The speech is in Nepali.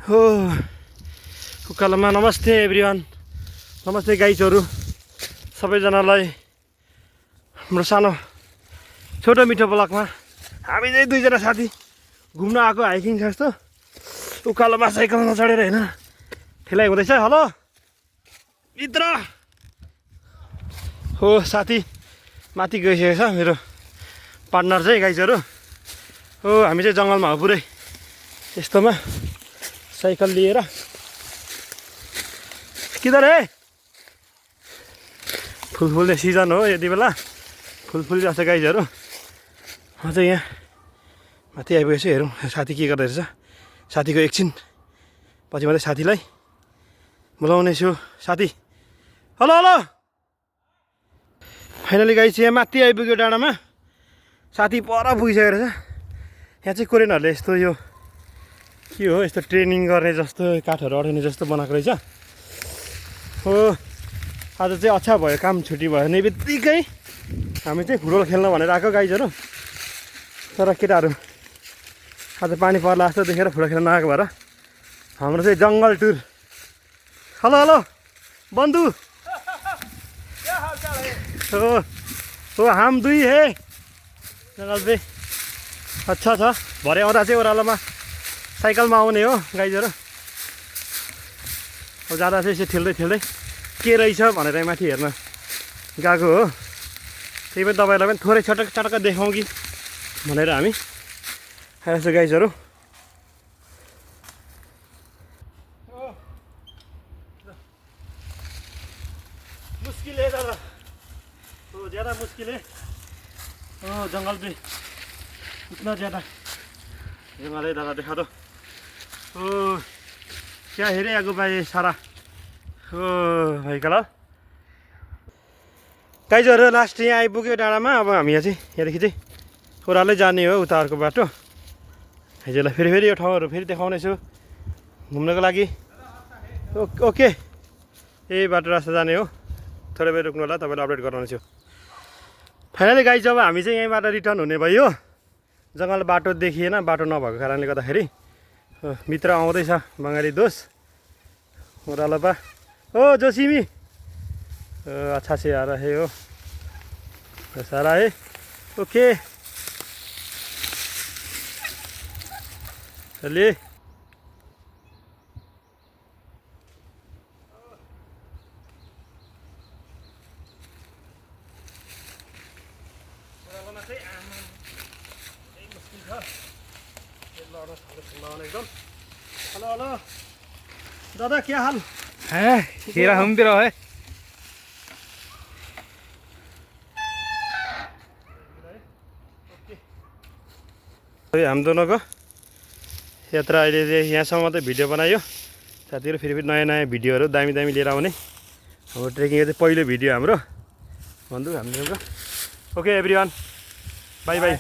हो उकालोमा नमस्ते एभ्रिवान, नमस्ते गाइजहरू सबैजनालाई। हाम्रो सानो छोटो मिठो ब्लकमा हामी चाहिँ दुईजना साथी घुम्न आएको, हाइकिङ छ जस्तो। उकालोमा साइकलमा चढेर होइन ठेलाइ हुँदैछ। हेलो मित्र हो, साथी माथि गइसकेको छ मेरो पार्टनर चाहिँ गाइजहरू हो। हामी चाहिँ जङ्गलमा हो पुरै यस्तोमा साइकल लिएर। किधर है? फुल फुल्ने सिजन हो यति बेला, फुल फुलिरहेको छ गाइजहरू। म चाहिँ यहाँ माथि आइपुगेको छु, हेरौँ साथी के गर्दै रहेछ। साथीको एकछिन पछि मात्रै साथीलाई बोलाउने छु। साथी हेलो हेलो, फाइनली गाइज यहाँ माथि आइपुग्यो डाँडामा। साथी पर पुगिसकेको रहेछ। यहाँ चाहिँ कोरियनहरूले यस्तो यो के हो, यस्तो ट्रेनिङ गर्ने जस्तो काठहरू अड्किने जस्तो बनाएको रहेछ हो। आज चाहिँ अच्छा भयो, काम छुट्टी भयो नि बित्तिकै हामी चाहिँ फुटबल खेल्न भनेर आएको गाइजहरू। तर केटाहरू आज पानी पर्ला जस्तो देखेर फुटबल खेल्न नआएको भएर हाम्रो चाहिँ जङ्गल टुर। हेलो हेलो बन्धु हो हम दुई है जङ्गल पे। अच्छा छ, भरे आउँदा चाहिँ ओह्रालोमा साइकलमा आउने हो गाइजहरू। अब जाँदा चाहिँ यसो ठेल्दै ठेल्दै के रहेछ भनेर माथि हेर्न गएको हो। त्यही पनि तपाईँहरूलाई पनि थोरै चटक चटक्क देखाउँ कि भनेर हामी आएको छु गाइजहरू। मुस्किल है दादा, तो ज़्यादा मुश्किल है। जंगल पे इतना ज़्यादा जंगल है दादा, देखा दो। क्या हेरे आगो भाइ सारा भाइ कल गाइजहरू। लास्ट यहाँ आइपुग्यो डाँडामा। अब हामी यहाँ चाहिँ यहाँदेखि चाहिँ ओह्रालै जाने हो, उता अर्को बाटो। हिजोलाई फेरि यो ठाउँहरू फेरि देखाउने छु घुम्नको लागि। ओके, यही बाटो रास्ता जाने हो। थोरै बेर रुक्नु होला, तपाईँलाई अपडेट गराउने छु। फाइनली गाइज अब हामी चाहिँ यहीँबाट रिटर्न हुने भयो। जङ्गल बाटो देखिएन, बाटो नभएको कारणले गर्दाखेरि। मित्र आउँदैछ बङ्गाली दोस्त ओह्रालो पा। ओ जोसिमी अच्छा से आ रहे हो, सारा है ओके। चलिए एकदम। हेलो हेलो दादा, क्या हाल है? हीरा हम भी रहो है। हम दोनों को यात्रा अहिले चाहिँ यहाँसम्म मात्रै भिडियो बनायो। साथीहरू फेरि नयाँ नयाँ भिडियोहरू दामी दामी लिएर आउने। हाम्रो ट्रेकिङ चाहिँ पहिलो भिडियो हाम्रो भन्नु हाम्रो। Okay everyone, by by.